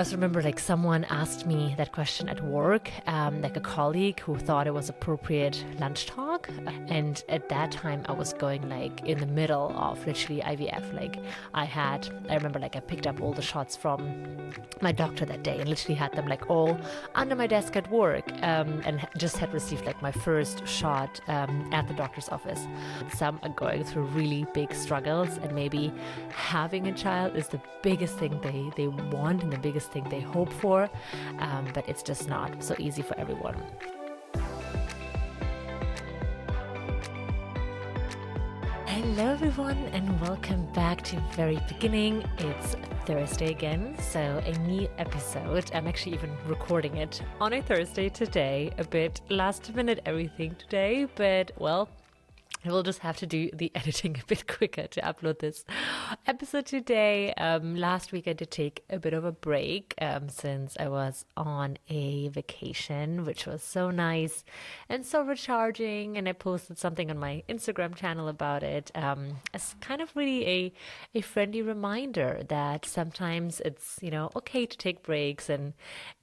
I just remember like someone asked me that question at work, like a colleague who thought it was appropriate lunch talk. And at that time I was going like in the middle of literally IVF. I remember like I picked up all the shots from my doctor that day and literally had them like all under my desk at work, and just had received like my first shot at the doctor's office. Some are going through really big struggles, and maybe having a child is the biggest thing they want and the biggest thing they hope for, but it's just not so easy for everyone. Hello everyone, and welcome back to very beginning. It's Thursday again, so a new episode. I'm actually even recording it on a Thursday today, a bit last minute everything today, but well, I will just have to do the editing a bit quicker to upload this episode today. Last week I did take a bit of a break since I was on a vacation, which was so nice and so recharging. And I posted something on my Instagram channel about it as kind of really a friendly reminder that sometimes it's, okay to take breaks. And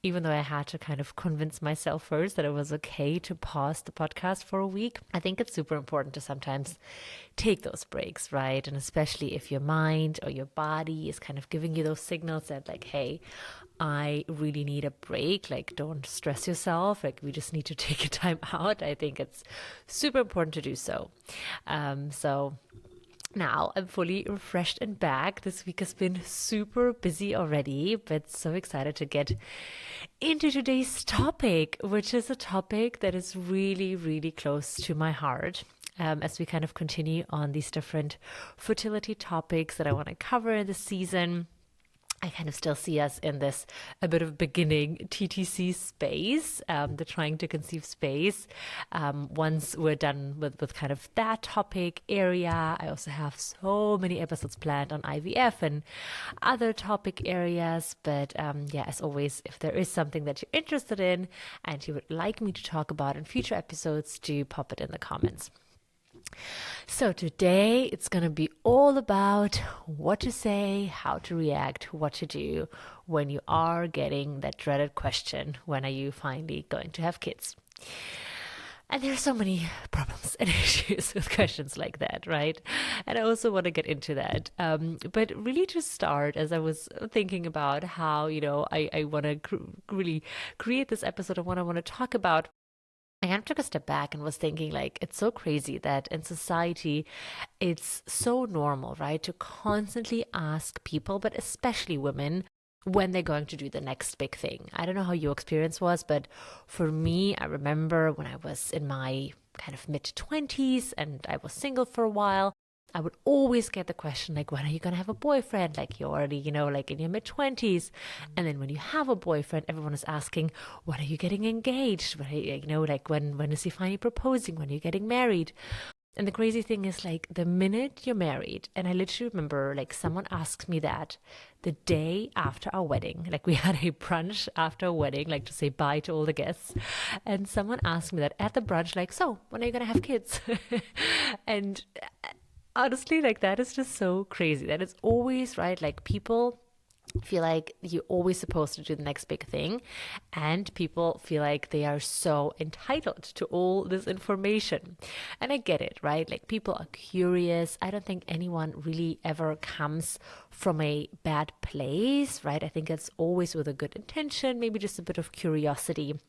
even though I had to kind of convince myself first that it was okay to pause the podcast for a week, I think it's super important to sometimes take those breaks, right? And especially if your mind or your body is kind of giving you those signals that like, hey, I really need a break, like don't stress yourself, like we just need to take a time out. I think it's super important to do so. Now I'm fully refreshed and back. This week has been super busy already, but so excited to get into today's topic, which is a topic that is really, really close to my heart. As we kind of continue on these different fertility topics that I want to cover this season. I kind of still see us in this a bit of beginning TTC space, the trying to conceive space. Once we're done with kind of that topic area, I also have so many episodes planned on IVF and other topic areas. But as always, if there is something that you're interested in and you would like me to talk about in future episodes, do pop it in the comments. So today it's going to be all about what to say, how to react, what to do when you are getting that dreaded question, when are you finally going to have kids? And there are so many problems and issues with questions like that, right? And I also want to get into that. But really to start, as I was thinking about how, I want to really create this episode of what I want to talk about, I kind of took a step back and was thinking, like, it's so crazy that in society, it's so normal, right, to constantly ask people, but especially women, when they're going to do the next big thing. I don't know how your experience was, but for me, I remember when I was in my kind of mid-20s and I was single for a while, I would always get the question, like, when are you going to have a boyfriend? Like, you're already, like in your mid-20s. And then when you have a boyfriend, everyone is asking, when are you getting engaged? When are you, like, when is he finally proposing? When are you getting married? And the crazy thing is, like, the minute you're married, and I literally remember, like, someone asked me that the day after our wedding. Like, we had a brunch after a wedding, like, to say bye to all the guests. And someone asked me that at the brunch, like, so, when are you going to have kids? And honestly, like, that is just so crazy. That is always, right, like, people feel like you're always supposed to do the next big thing, and people feel like they are so entitled to all this information. And I get it, right? Like, people are curious. I don't think anyone really ever comes from a bad place, right? I think it's always with a good intention, maybe just a bit of curiosity.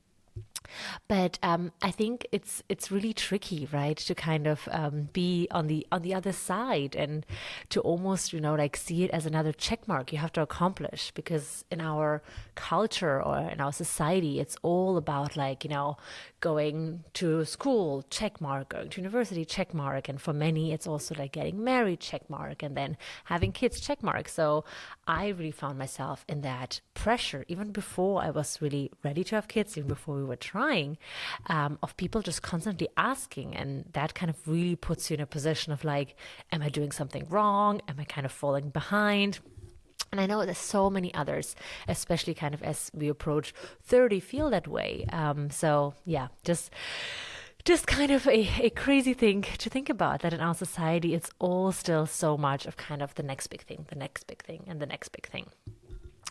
But I think it's really tricky, right, to kind of be on the other side and to almost, like, see it as another check mark you have to accomplish, because in our culture or in our society, it's all about, like, going to school, check mark, going to university, check mark, and for many it's also like getting married, check mark, and then having kids, check mark. So I really found myself in that pressure even before I was really ready to have kids, even before we were trying, of people just constantly asking. And that kind of really puts you in a position of like, am I doing something wrong? Am I kind of falling behind? And I know there's so many others, especially kind of as we approach 30, feel that way. So yeah, just kind of a crazy thing to think about, that in our society, it's all still so much of kind of the next big thing, the next big thing, and the next big thing.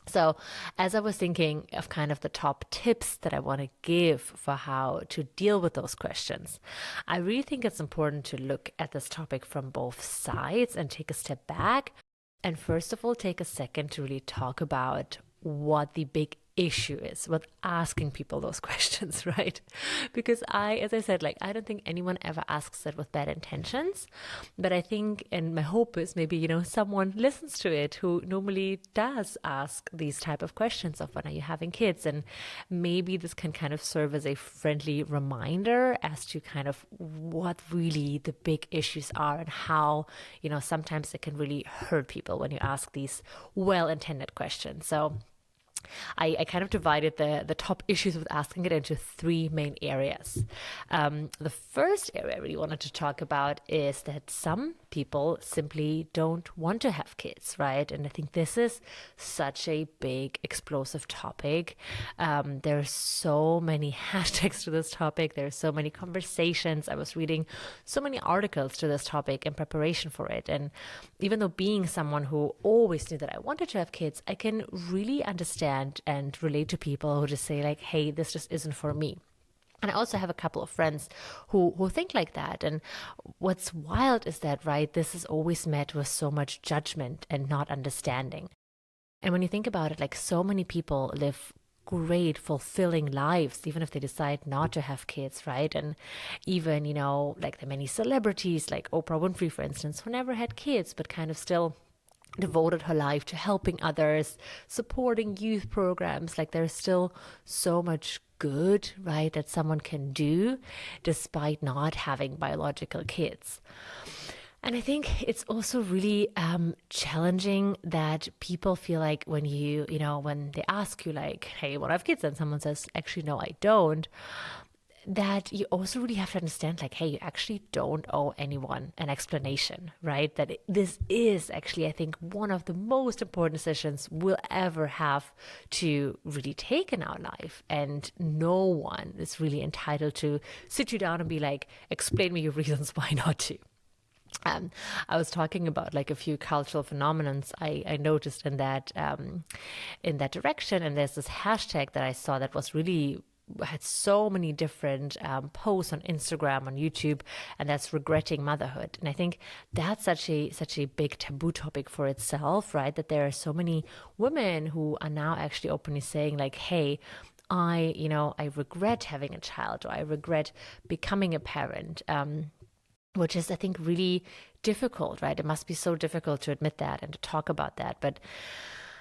So, as I was thinking of kind of the top tips that I want to give for how to deal with those questions, I really think it's important to look at this topic from both sides and take a step back. And first of all, take a second to really talk about what the big issue is with asking people those questions, right? Because as I said, like, I don't think anyone ever asks it with bad intentions. But I think, and my hope is maybe, someone listens to it who normally does ask these type of questions of when are you having kids? And maybe this can kind of serve as a friendly reminder as to kind of what really the big issues are and how, sometimes it can really hurt people when you ask these well-intended questions. So I kind of divided the top issues with asking it into three main areas. The first area I really wanted to talk about is that some people simply don't want to have kids, right? And I think this is such a big, explosive topic. There's so many hashtags to this topic. There's so many conversations. I was reading so many articles to this topic in preparation for it. And even though being someone who always knew that I wanted to have kids, I can really understand and relate to people who just say like, hey, this just isn't for me. And I also have a couple of friends who think like that. And what's wild is that, right, this is always met with so much judgment and not understanding. And when you think about it, like, so many people live great, fulfilling lives, even if they decide not to have kids, right? And even, like the many celebrities, like Oprah Winfrey, for instance, who never had kids, but kind of still devoted her life to helping others, supporting youth programs. Like, there's still so much good, right, that someone can do despite not having biological kids. And I think it's also really challenging that people feel like when when they ask you like, hey, what, I have kids? And someone says, actually, no, I don't, that you also really have to understand, like, hey, you actually don't owe anyone an explanation, right? That this is actually, I think, one of the most important decisions we'll ever have to really take in our life. And no one is really entitled to sit you down and be like, explain me your reasons why not to. I was talking about like a few cultural phenomenons I noticed in that direction, and there's this hashtag that I saw that was really had so many different posts on Instagram, on YouTube, and that's regretting motherhood. And I think that's such a big taboo topic for itself, right? That there are so many women who are now actually openly saying like, hey, I regret having a child, or I regret becoming a parent. Which is, I think, really difficult, right? It must be so difficult to admit that and to talk about that. But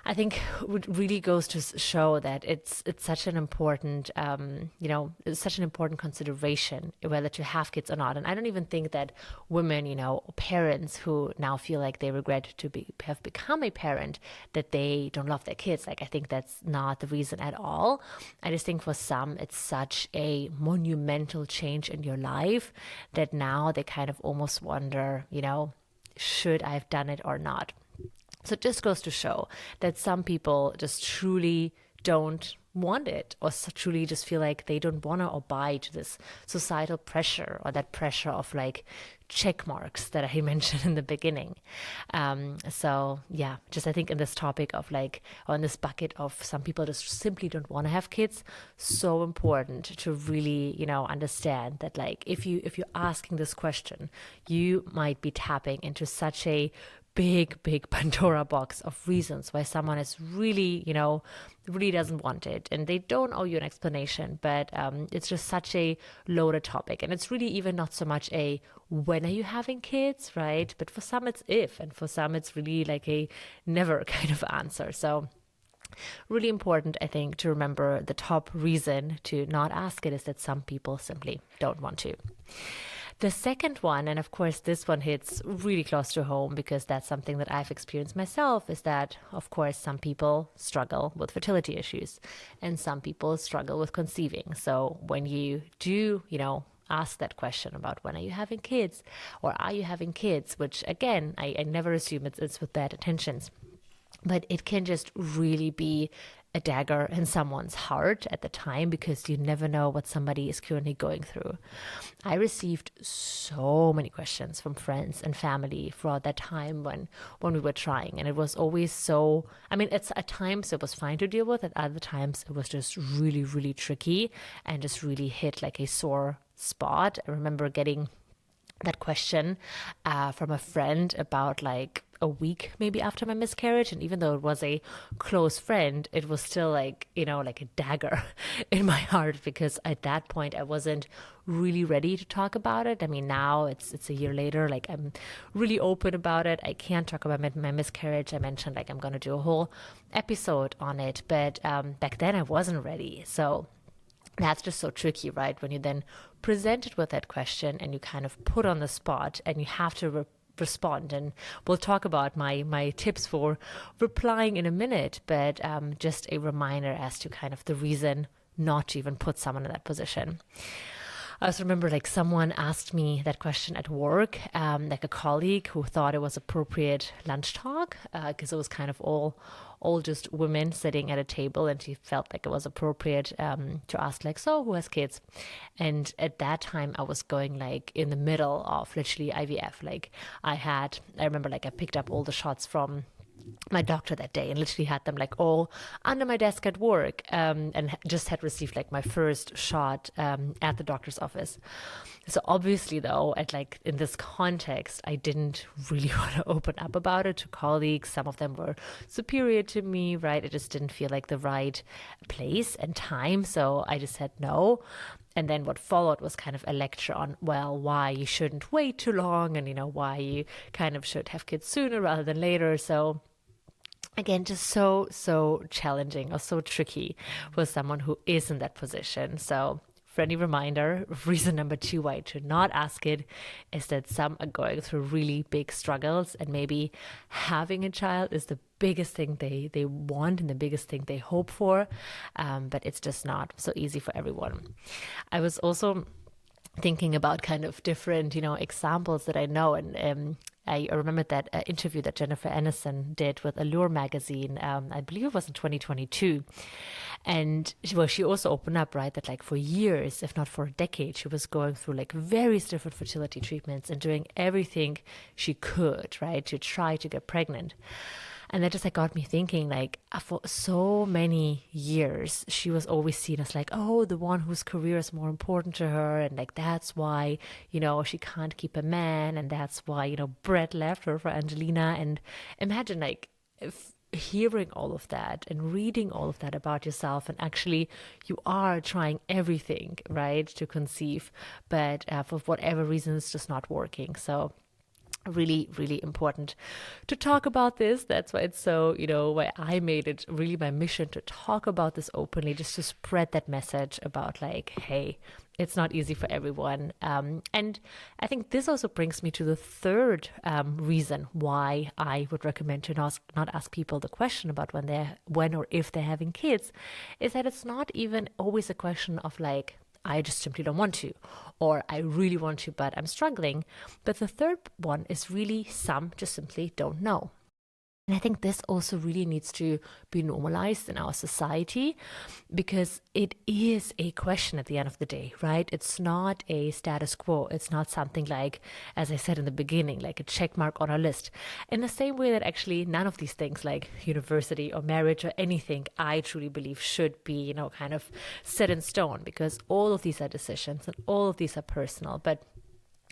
I think it really goes to show that it's such an important, it's such an important consideration whether to have kids or not. And I don't even think that women, parents who now feel like they regret to have become a parent, that they don't love their kids. Like, I think that's not the reason at all. I just think for some, it's such a monumental change in your life that now they kind of almost wonder, should I have done it or not? So it just goes to show that some people just truly don't want it, or truly just feel like they don't want to abide to this societal pressure, or that pressure of like check marks that I mentioned in the beginning. So yeah, just I think in this topic of like, or in this bucket of some people just simply don't want to have kids, so important to really, understand that like if you're asking this question, you might be tapping into such a big Pandora box of reasons why someone is really, really doesn't want it, and they don't owe you an explanation. But it's just such a loaded topic, and it's really even not so much a when are you having kids, right? But for some it's if, and for some it's really like a never kind of answer. So really important, I think, to remember the top reason to not ask it is that some people simply don't want to. The second one, and of course this one hits really close to home because that's something that I've experienced myself, is that, of course, some people struggle with fertility issues and some people struggle with conceiving. So when you do, ask that question about when are you having kids, or are you having kids, which again, I never assume it's with bad intentions. But it can just really be a dagger in someone's heart at the time, because you never know what somebody is currently going through. I received so many questions from friends and family throughout that time when we were trying, and it was always so, I mean, it's at times it was fine to deal with, at other times it was just really, really tricky and just really hit like a sore spot. I remember getting that question from a friend about like a week maybe after my miscarriage, and even though it was a close friend, it was still like, like a dagger in my heart, because at that point I wasn't really ready to talk about it. I mean, now it's a year later, like I'm really open about it. I can't talk about my miscarriage. I mentioned like I'm gonna do a whole episode on it, but back then I wasn't ready. So that's just so tricky, right? When you then presented with that question and you kind of put on the spot and you have to respond. And we'll talk about my tips for replying in a minute, but just a reminder as to kind of the reason not to even put someone in that position. I also remember like someone asked me that question at work, like a colleague who thought it was appropriate lunch talk, because it was kind of all just women sitting at a table, and she felt like it was appropriate to ask like, so who has kids? And at that time I was going like in the middle of literally IVF. Like I remember like I picked up all the shots from my doctor that day and literally had them like all under my desk at work, and just had received like my first shot at the doctor's office. So obviously though, at like in this context, I didn't really want to open up about it to colleagues. Some of them were superior to me, right? It just didn't feel like the right place and time. So I just said no. And then what followed was kind of a lecture on, well, why you shouldn't wait too long, and why you kind of should have kids sooner rather than later. So again, just so challenging or so tricky for someone who is in that position. So friendly reminder, reason number 2 why to not ask it is that some are going through really big struggles, and maybe having a child is the biggest thing they want and the biggest thing they hope for, but it's just not so easy for everyone. I was also thinking about kind of different, examples that I know, and I remember that interview that Jennifer Aniston did with Allure magazine. I believe it was in 2022. And she also opened up, right, that like for years, if not for a decade, she was going through like various different fertility treatments and doing everything she could, right, to try to get pregnant. And that just like got me thinking, like for so many years, she was always seen as like, oh, the one whose career is more important to her. And like, that's why, she can't keep a man. And that's why, Brett left her for Angelina. And imagine like hearing all of that and reading all of that about yourself, and actually you are trying everything, right, to conceive, but for whatever reason, it's just not working. So really, really important to talk about this. That's why it's so, why I made it really my mission to talk about this openly, just to spread that message about like, hey, it's not easy for everyone. And I think this also brings me to the third reason why I would recommend to not ask people the question about when or if they're having kids, is that it's not even always a question of like, I just simply don't want to, or I really want to, but I'm struggling. But the third one is really some just simply don't know. And I think this also really needs to be normalized in our society, because it is a question at the end of the day, right? It's not a status quo. It's not something like, as I said in the beginning, like a check mark on our list. In the same way that actually none of these things like university or marriage or anything, I truly believe should be, kind of set in stone, because all of these are decisions and all of these are personal. But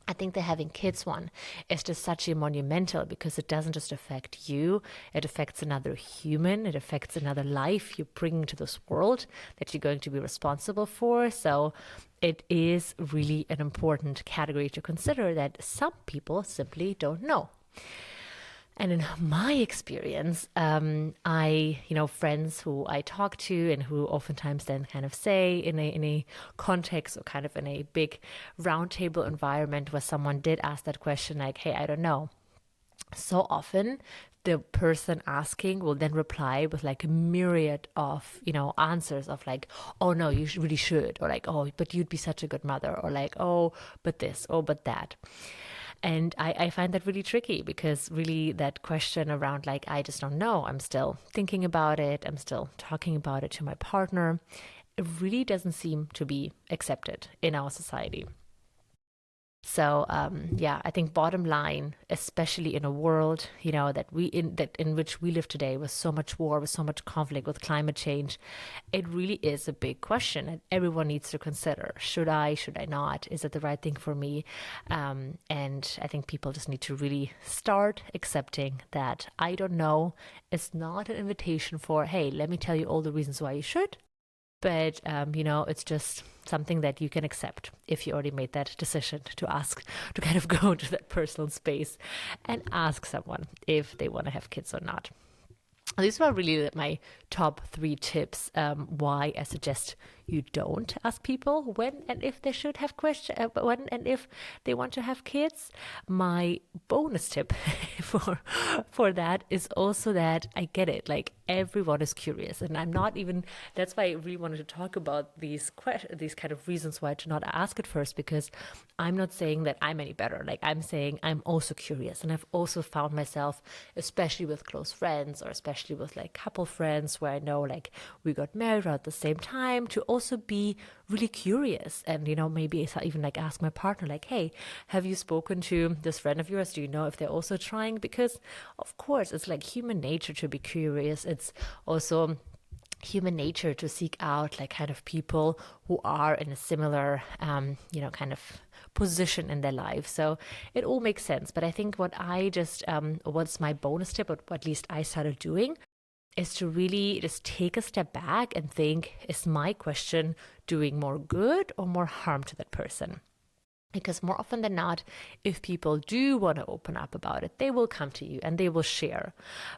I think the having kids one is just such a monumental, because it doesn't just affect you, it affects another human, it affects another life you bring into this world that you're going to be responsible for. So it is really an important category to consider that some people simply don't know. And in my experience, friends who I talk to and who oftentimes then kind of say in a context or kind of in a big roundtable environment where someone did ask that question, like, hey, I don't know. So often the person asking will then reply with like a myriad of, answers of like, oh no, you really should, or like, oh, but you'd be such a good mother, or like, oh, but this, oh, but that. And I find that really tricky because really that question around like, I just don't know, I'm still thinking about it, I'm still talking about it to my partner, it really doesn't seem to be accepted in our society. So yeah, I think bottom line, especially in a world, that in which we live today, with so much war, with so much conflict, with climate change, it really is a big question, and everyone needs to consider: should I not? Is it the right thing for me? And I think people just need to really start accepting that I don't know. It's not an invitation for, hey, let me tell you all the reasons why you should. But, it's just something that you can accept if you already made that decision to ask, to kind of go into that personal space and ask someone if they want to have kids or not. These were really my top 3 tips why I suggest you don't ask people when and if they should have when and if they want to have kids. My bonus tip for that is also that I get it. Like, everyone is curious, and I'm not even. That's why I really wanted to talk about these kind of reasons why to not ask at first, because I'm not saying that I'm any better. Like, I'm saying I'm also curious, and I've also found myself, especially with close friends, or especially with like couple friends where I know like we got married at the same time, to also be really curious. And maybe even like ask my partner, like, hey, have you spoken to this friend of yours? Do you know if they're also trying? Because of course it's like human nature to be curious. It's also human nature to seek out like kind of people who are in a similar kind of position in their life. So it all makes sense. But I think what's my bonus tip, or what at least I started doing, is to really just take a step back and think, is my question doing more good or more harm to that person? Because more often than not, if people do want to open up about it, they will come to you and they will share.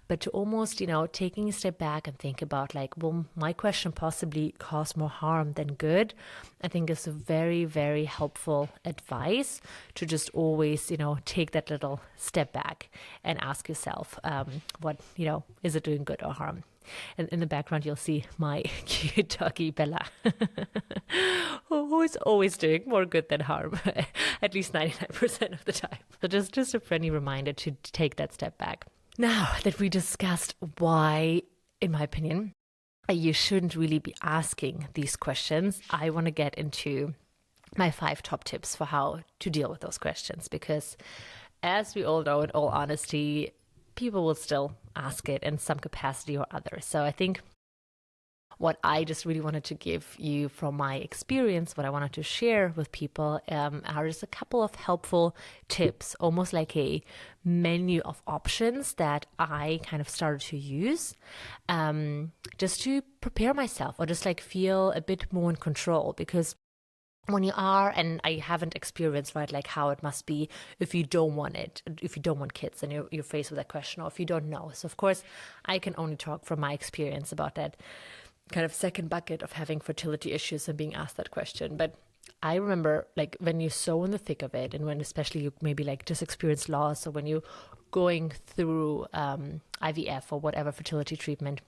But to almost, taking a step back and think about like, well, my question possibly caused more harm than good, I think is a very, very helpful advice to just always, take that little step back and ask yourself, is it doing good or harm? And in the background, you'll see my cute doggy Bella, who is always doing more good than harm, at least 99% of the time. So just a friendly reminder to take that step back. Now that we discussed why, in my opinion, you shouldn't really be asking these questions, I want to get into my 5 top tips for how to deal with those questions. Because as we all know, in all honesty, people will still ask it in some capacity or other. So I think what I just really wanted to give you from my experience, what I wanted to share with people, are just a couple of helpful tips, almost like a menu of options that I kind of started to use, just to prepare myself, or just like feel a bit more in control. Because when you are, and I haven't experienced, right, like how it must be if you don't want it, if you don't want kids, and you're faced with that question, or if you don't know. So of course, I can only talk from my experience about that kind of second bucket of having fertility issues and being asked that question. But I remember, like, when you're so in the thick of it, and when especially you maybe like just experienced loss, or when you're going through IVF or whatever fertility treatment,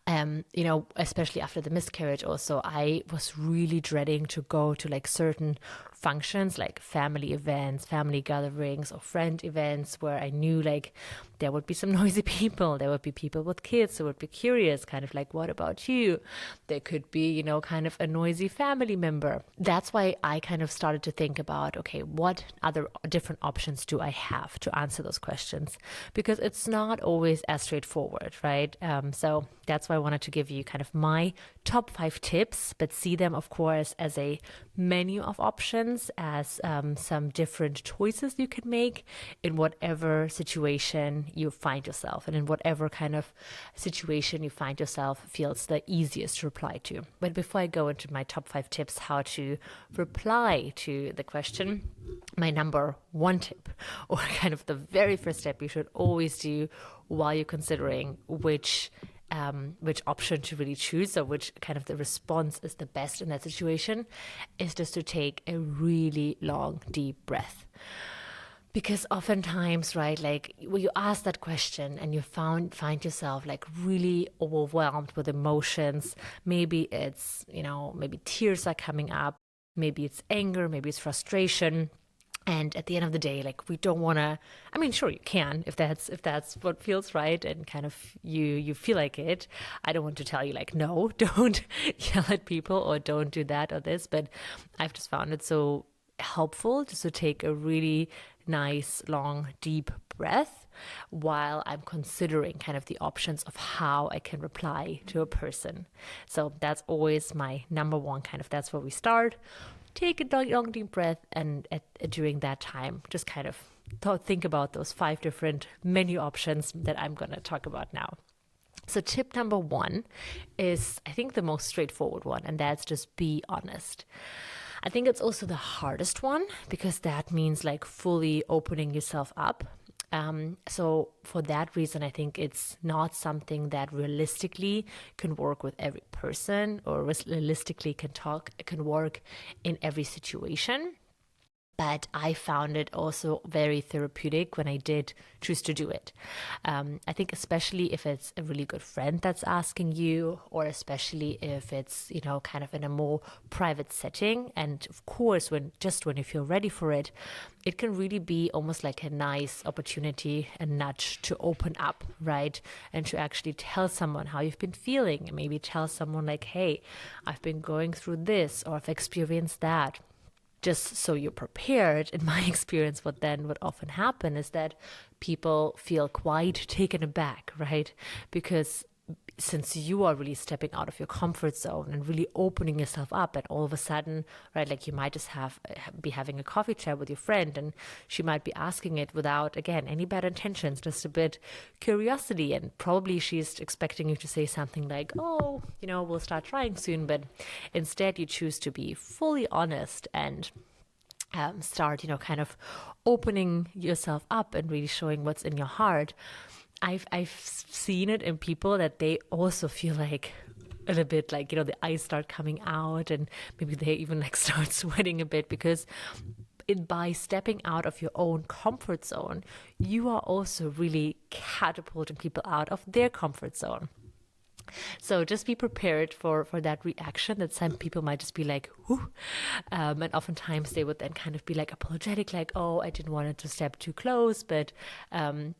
especially after the miscarriage also, I was really dreading to go to like certain functions, like family events, family gatherings, or friend events, where I knew like there would be some noisy people, there would be people with kids who would be curious, kind of like, what about you? There could be, kind of a noisy family member. That's why I kind of started to think about, okay, what other different options do I have to answer those questions? Because it's not always as straightforward, right? So that's why I wanted to give you kind of my top 5 tips, but see them, of course, as a menu of options, as some different choices you can make in whatever situation you find yourself, and in whatever kind of situation you find yourself feels the easiest to reply to. But before I go into my top 5 tips how to reply to the question, my number 1 tip, or kind of the very first step you should always do while you're considering which option to really choose, or which kind of the response is the best in that situation, is just to take a really long, deep breath. Because oftentimes, right, like when you ask that question and you find yourself like really overwhelmed with emotions, maybe it's, maybe tears are coming up, maybe it's anger, maybe it's frustration, And at the end of the day, like we don't want to, I mean, sure you can if that's what feels right and kind of you feel like it. I don't want to tell you like, no, don't yell at people or don't do that or this, but I've just found it so helpful just to take a really nice, long, deep breath while I'm considering kind of the options of how I can reply to a person. So that's always my number one kind of, that's where we start. Take a long, deep breath, and during that time, just kind of think about those 5 different menu options that I'm going to talk about now. So tip number 1 is, I think, the most straightforward one, and that's just be honest. I think it's also the hardest one because that means like fully opening yourself up. So for that reason, I think it's not something that realistically can work with every person or realistically can work in every situation. But I found it also very therapeutic when I did choose to do it. I think especially if it's a really good friend that's asking you, or especially if it's, kind of in a more private setting. And of course, when you feel ready for it, it can really be almost like a nice opportunity, a nudge to open up, right? And to actually tell someone how you've been feeling, and maybe tell someone like, hey, I've been going through this, or I've experienced that. Just so you're prepared, in my experience, what often happen is that people feel quite taken aback, right? Because since you are really stepping out of your comfort zone and really opening yourself up, and all of a sudden, right, like you might just be having a coffee chat with your friend, and she might be asking it without, again, any bad intentions, just a bit curiosity, and probably she's expecting you to say something like, oh, we'll start trying soon, but instead you choose to be fully honest and start, kind of opening yourself up and really showing what's in your heart. I've seen it in people that they also feel like a little bit like, the eyes start coming out, and maybe they even like start sweating a bit, because by stepping out of your own comfort zone, you are also really catapulting people out of their comfort zone. So just be prepared for that reaction that some people might just be like, whoo. And oftentimes they would then kind of be like apologetic, like, oh, I didn't want it to step too close. But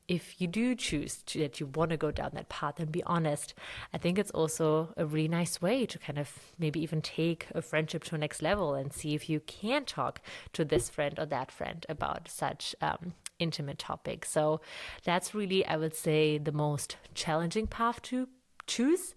if you do choose that you want to go down that path and be honest, I think it's also a really nice way to kind of maybe even take a friendship to a next level and see if you can talk to this friend or that friend about such intimate topics. So that's really, I would say, the most challenging path to choose,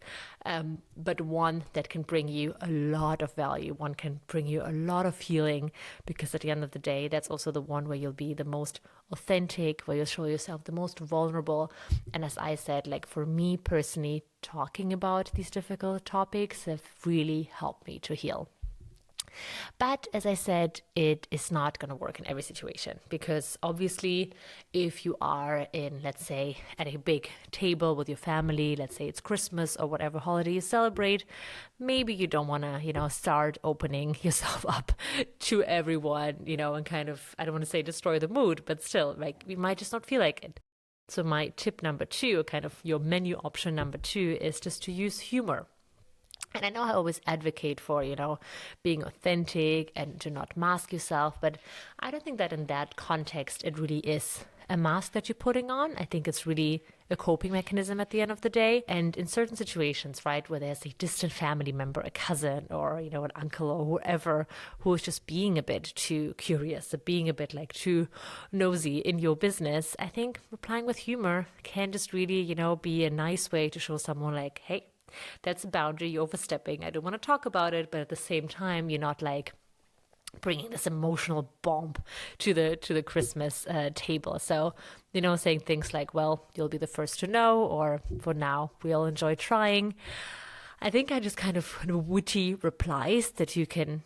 but one that can bring you a lot of value. One can bring you a lot of healing, because at the end of the day, that's also the one where you'll be the most authentic, where you'll show yourself the most vulnerable. And as I said, like for me personally, talking about these difficult topics have really helped me to heal. But as I said, it is not going to work in every situation, because obviously if you are in, let's say, at a big table with your family, let's say it's Christmas or whatever holiday you celebrate, maybe you don't want to, start opening yourself up to everyone, and kind of, I don't want to say destroy the mood, but still, like, we might just not feel like it. So my tip number 2, kind of your menu option number 2, is just to use humor. And I know I always advocate for, being authentic and to not mask yourself, but I don't think that in that context it really is a mask that you're putting on. I think it's really a coping mechanism at the end of the day. And in certain situations, right, where there's a distant family member, a cousin, or, an uncle or whoever who is just being a bit too curious, being a bit like too nosy in your business, I think replying with humor can just really, be a nice way to show someone like, hey, that's a boundary you're overstepping. I don't want to talk about it, but at the same time, you're not like bringing this emotional bomb to the Christmas table. So, saying things like, well, you'll be the first to know, or for now, we'll enjoy trying. I think I just kind of witty replies that you can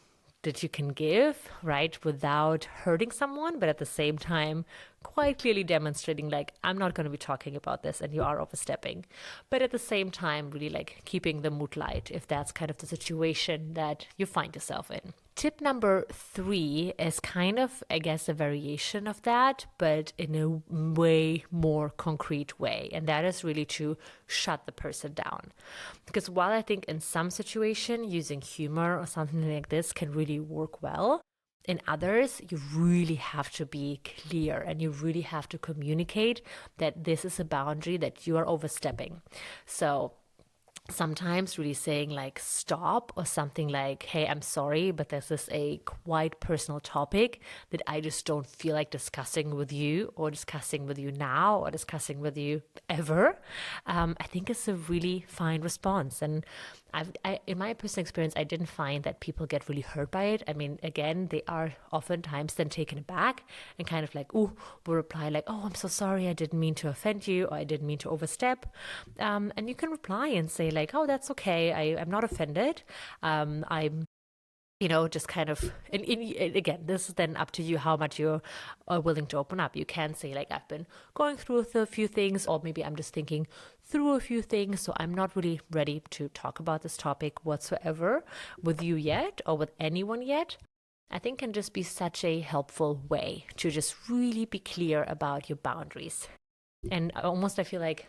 give, right, without hurting someone, but at the same time quite clearly demonstrating like, I'm not going to be talking about this and you are overstepping, but at the same time really like keeping the mood light if that's kind of the situation that you find yourself in. Tip number 3 is kind of, I guess, a variation of that, but in a way more concrete way. And that is really to shut the person down. Because while I think in some situation using humor or something like this can really work well, in others, you really have to be clear and you really have to communicate that this is a boundary that you are overstepping. So sometimes really saying like stop, or something like, hey, I'm sorry, but this is a quite personal topic that I just don't feel like discussing with you, or discussing with you now, or discussing with you ever. I think it's a really fine response. And in my personal experience, I didn't find that people get really hurt by it. I mean, again, they are oftentimes then taken aback and kind of like, ooh, will reply like, oh, I'm so sorry, I didn't mean to offend you, or I didn't mean to overstep. And you can reply and say like, oh, that's okay, I'm not offended. I'm just kind of, and again, this is then up to you how much you're willing to open up. You can say like, I've been going through a few things, or maybe I'm just thinking through a few things, so I'm not really ready to talk about this topic whatsoever with you yet, or with anyone yet. I think can just be such a helpful way to just really be clear about your boundaries. And almost I feel like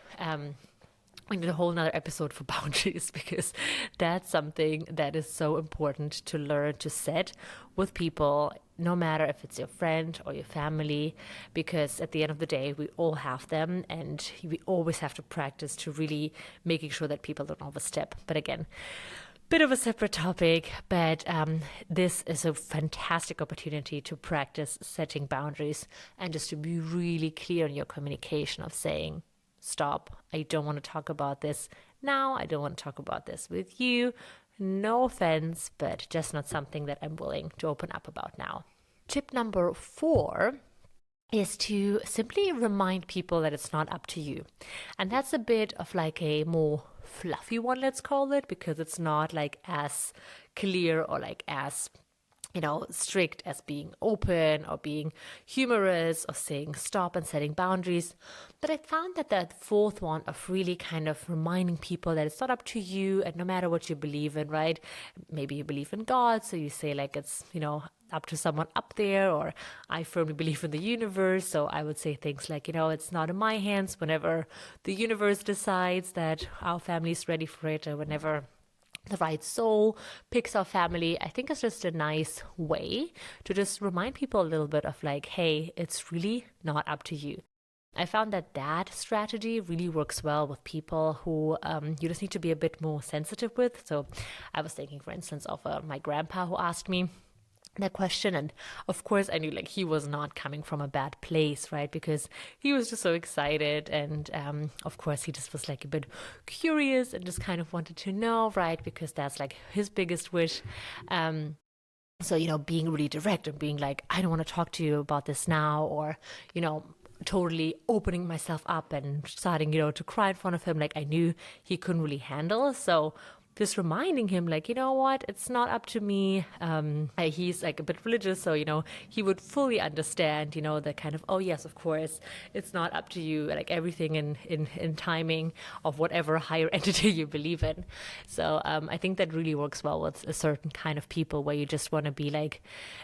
we need a whole nother episode for boundaries, because that's something that is so important to learn to set with people, no matter if it's your friend or your family, because at the end of the day, we all have them, and we always have to practice to really making sure that people don't overstep. But again, bit of a separate topic, but this is a fantastic opportunity to practice setting boundaries and just to be really clear in your communication of saying, stop, I don't want to talk about this now. I don't want to talk about this with you. No offense, but just not something that I'm willing to open up about now. Tip number 4 is to simply remind people that it's not up to you. And that's a bit of like a more fluffy one, let's call it, because it's not like as clear or like as strict as being open or being humorous or saying stop and setting boundaries. But I found that that fourth one of really kind of reminding people that it's not up to you, and no matter what you believe in, right? Maybe you believe in God, so you say like it's, up to someone up there, or I firmly believe in the universe, so I would say things like, it's not in my hands whenever the universe decides that our family is ready for it, or whenever the right soul picks our family. I think it's just a nice way to just remind people a little bit of like, hey, it's really not up to you. I found that that strategy really works well with people who you just need to be a bit more sensitive with. So I was thinking, for instance, of my grandpa who asked me that question, and of course I knew like he was not coming from a bad place, right? Because he was just so excited, and of course he just was like a bit curious and just kind of wanted to know, right? Because that's like his biggest wish. So being really direct and being like, I don't want to talk to you about this now, or totally opening myself up and starting to cry in front of him, like I knew he couldn't really handle. So just reminding him like, what, it's not up to me. He's like a bit religious, so he would fully understand the kind of, oh yes, of course, it's not up to you, like everything in timing of whatever higher entity you believe in. So I think that really works well with a certain kind of people, where you just want to be like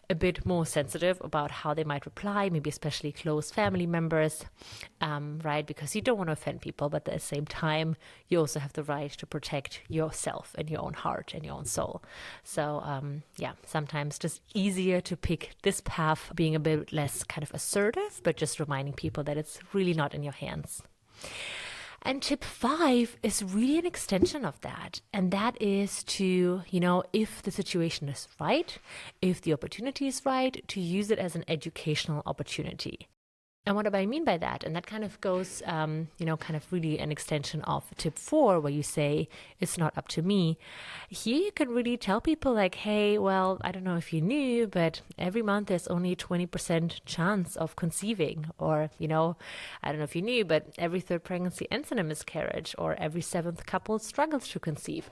a bit more sensitive about how they might reply, maybe especially close family members, right? Because you don't want to offend people, but at the same time you also have the right to protect yourself and your own heart and your own soul. So sometimes just easier to pick this path, being a bit less kind of assertive, but just reminding people that it's really not in your hands. And tip 5 is really an extension of that. And that is to, if the situation is right, if the opportunity is right, to use it as an educational opportunity. And what do I mean by that? And that kind of goes, kind of really an extension of tip 4, where you say, it's not up to me. Here you can really tell people like, hey, well, I don't know if you knew, but every month there's only a 20% chance of conceiving. Or, I don't know if you knew, but every 3rd pregnancy ends in a miscarriage, or every 7th couple struggles to conceive.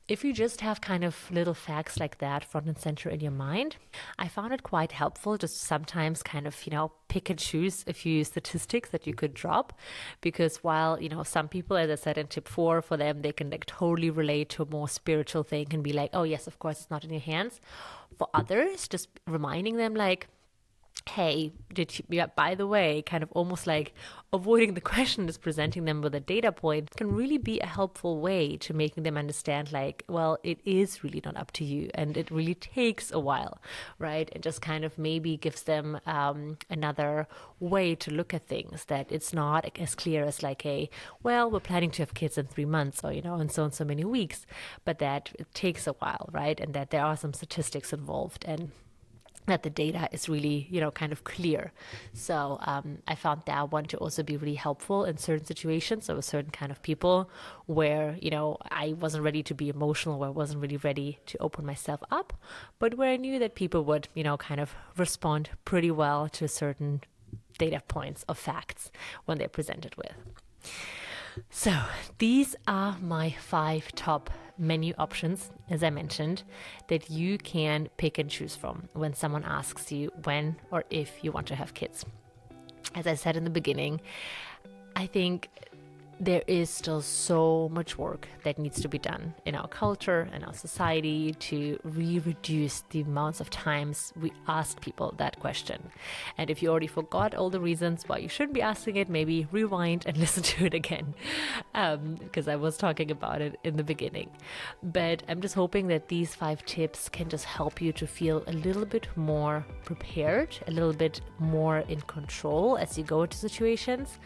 If you just have kind of little facts like that front and center in your mind, I found it quite helpful just sometimes kind of, pick and choose a few statistics that you could drop, because while some people, as I said in tip 4, for them they can like totally relate to a more spiritual thing and be like, oh yes, of course it's not in your hands. For others, just reminding them like, hey, did you, yeah, by the way, kind of almost like avoiding the question, is presenting them with a data point, can really be a helpful way to making them understand, like, well, it is really not up to you and it really takes a while, right? And just kind of maybe gives them another way to look at things, that it's not as clear as like, a, well, we're planning to have kids in 3 months, or, in so many weeks, but that it takes a while, right? And that there are some statistics involved, and that the data is really, kind of clear. So I found that one to also be really helpful in certain situations. So with certain kind of people where, I wasn't ready to be emotional, where I wasn't really ready to open myself up, but where I knew that people would, kind of respond pretty well to certain data points or facts when they're presented with. So these are my 5 top menu options, as I mentioned, that you can pick and choose from when someone asks you when or if you want to have kids. As I said in the beginning, I think there is still so much work that needs to be done in our culture and our society to reduce the amounts of times we ask people that question. And if you already forgot all the reasons why you shouldn't be asking it, maybe rewind and listen to it again, because I was talking about it in the beginning. But I'm just hoping that these 5 tips can just help you to feel a little bit more prepared, a little bit more in control as you go into situations.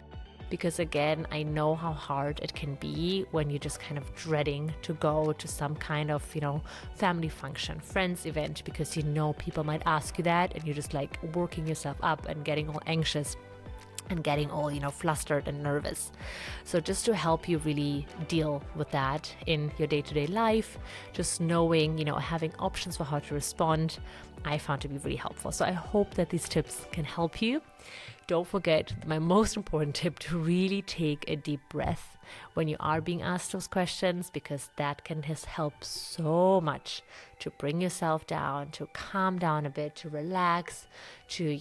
Because again, I know how hard it can be when you're just kind of dreading to go to some kind of, family function, friends event, because people might ask you that, and you're just like working yourself up and getting all anxious and getting all, flustered and nervous. So just to help you really deal with that in your day-to-day life, just knowing, having options for how to respond, I found to be really helpful. So I hope that these tips can help you. Don't forget my most important tip, to really take a deep breath when you are being asked those questions, because that can just help so much to bring yourself down, to calm down a bit, to relax, to,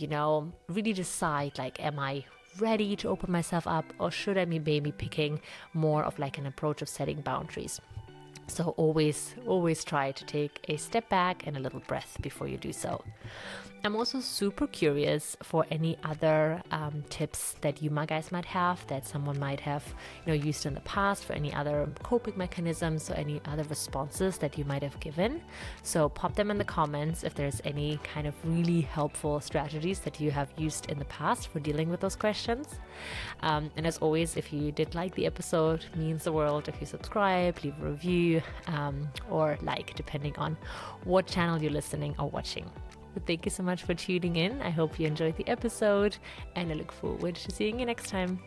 really decide, like, am I ready to open myself up, or should I be maybe picking more of like an approach of setting boundaries? So always try to take a step back and a little breath before you do so. I'm also super curious for any other tips that you guys might have, that someone might have used in the past, for any other coping mechanisms or any other responses that you might have given. So pop them in the comments if there's any kind of really helpful strategies that you have used in the past for dealing with those questions. And as always, if you did like the episode, it means the world if you subscribe, leave a review, or like, depending on what channel you're listening or watching. But thank you so much for tuning in. I hope you enjoyed the episode, and I look forward to seeing you next time.